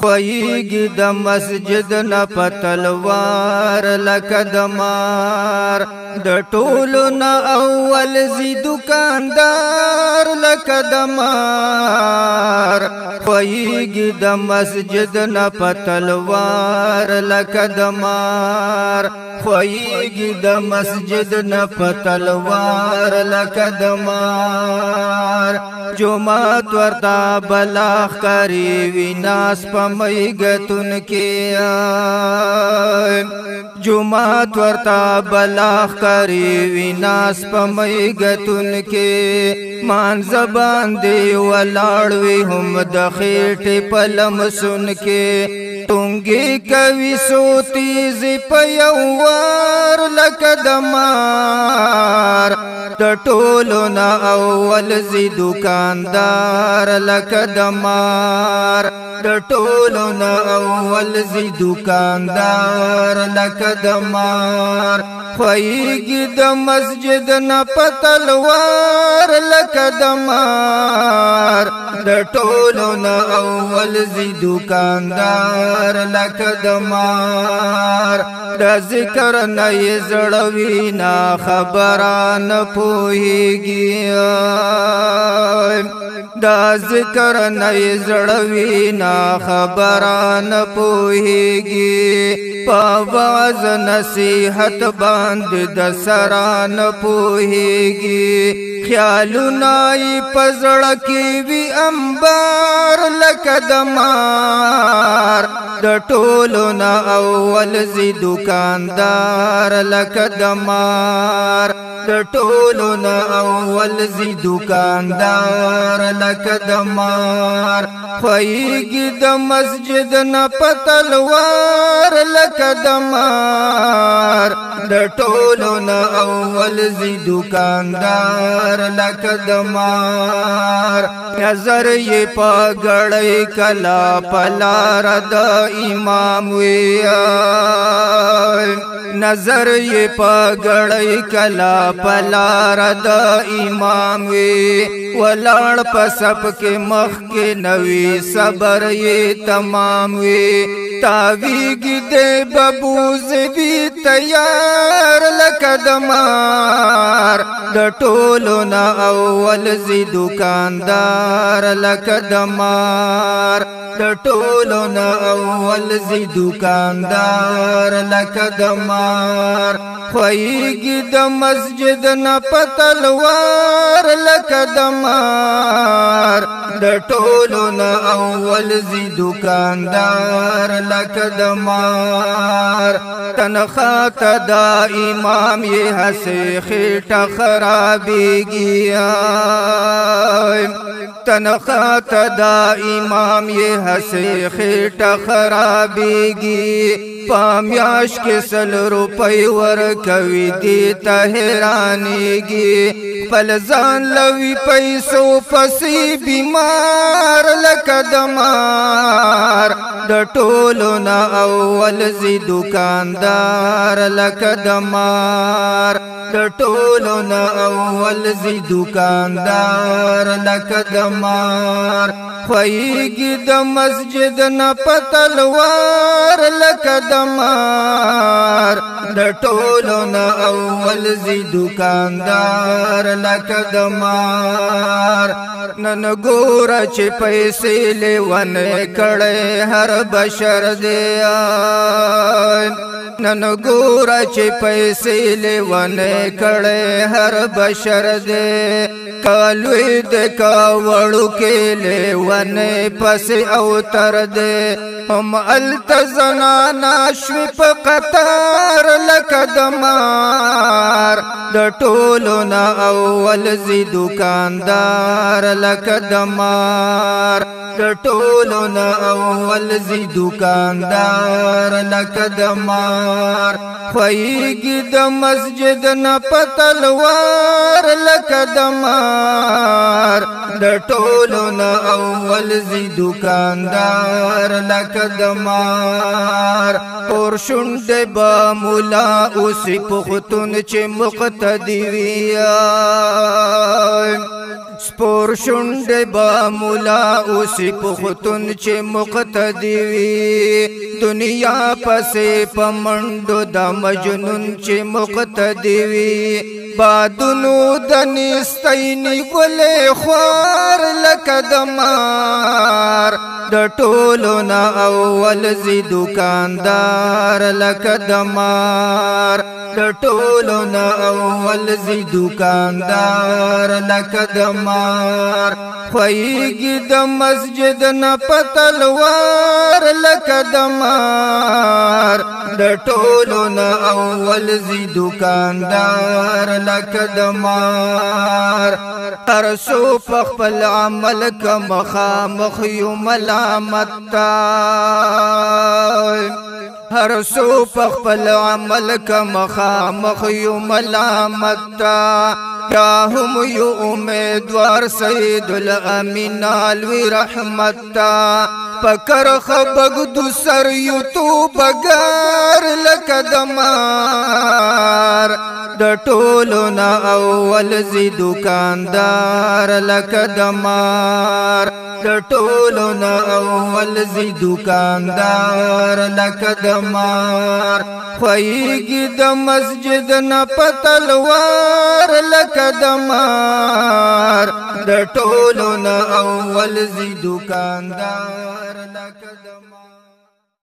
خویږي د مسجد نه په تلوار لکه د مار د ټولو نه اول زی دکاندار لکه د مار خویږي د مسجد نه په تلوار لکه د مار خویږي د مسجد نه په تلوار لکه د مار جمعات ورتا بلاخ کری ویناس پمیگتن کیا جمعات ورتا بلاخ کری ویناس پمیگتن کے مان زبان دی ولاړوي هم د خېټې پلم سن کے ټونګي کوي سوتي زی پیوار لکه د مار د ټولو نه اول زی دکاندار لکه د مار د ټولو نه اول زی دکاندار لکه د مار خویږي د مسجد نه په تلوار لکه د مار د ټولو نه اول زی دکاندار لکه د مار د ذکر نه یې زړوي نه خبران پوهیږي دا ذکر نه یې زړوي نه خبران پوهیږي په واز نصیحت باندې د سران پوهیږي خیالونه یې په زړه کې وي انبار لکه د مار د ټولو نه اول زی دکاندار لکه د مار د ټولو نه اول زی دکاندار لکه د مار خویږي د مسجد نه په تلوار لکه د مار د ټولو نه اول زی دکاندار لکه د مار نظر یې په ګړۍ کلا پلار د امام وی نظر یې په ګړۍ کلا پلار د امام وی ولاړ په سب کې مخ کې نوی صبر یې تمام وی تاویږي د ببوز وی تیار لکه د مار د ټولو نه اول زی دکاندار لکه د مار د ټولو نه اول زی دکاندار لکه د مار خویږي د مسجد نه په تلوار لکه د مار د ټولو نه اول زی دکاندار لکه د مار تنخوا ته د امام یې هسې خېټه خرابېږي تنخوا ته د امام یې هسې خېټه خرابېږي په میاشت کې 100 روپۍ ورکوي دې ته حیرانېږي خپل ځان لوي پیسو پسې بیمار لکه د مار د ټولو نه اول زی دکاندار لکه د مار د ټولو نه اول زی دکاندار لکه د مار خویږي د مسجد نه په تلوار لکه د مار د ټولو نه اول زی دکاندار لکه د مار نن ګوره چې پیسې لیونې کړې هر بشر دی نن ګوره چې پیسې لیونې کړې هر بشر دی کالوی د کاوړو کې لیونې پسې او تر دی هم التزنانا شوي په قطار لکه د مار د ټولو نه اول زی دکاندار لکه د مار د ټولو نه اول زی دکاندار لکه د مار خویږي د مسجد نه په تلوار لکه د مار د ټولو نه اول زی دکاندار لکه د مار اور شونډه با مولا اوسې پختون چې مقتدی وي سپور شونډې با مولا اوسې پختون چې مقتدي وي دنیا پسې په منډو د مجنون چې مقتدي وي بادونو د نیستۍ نیولې خوار لکه د مار د ټولو نه اول زی دوکاندار لکه د مار د ټولو نه اول زی دوکاندار لکه د مار خویږي د مسجد نه پتلوار لکه د مار د ټولو نه اول زی دوکاندار لکه د مار هر سو په خپل عمل که مخامخ یو ملامت هر سو په خپل عمل که مخامخ یو ملامت یا هم یو امیدوار سید الامین الوی رحمت پکر خبگدو سر یو تو بگار لکه د مار د ټولو نه اول زی دوکاندار لکه د مار د ټولو نه اول زی دوکاندار لکه د مار خویږي د مسجد نه پتلوار لکه د مار د ټولو نه اول زی دوکاندار لکه د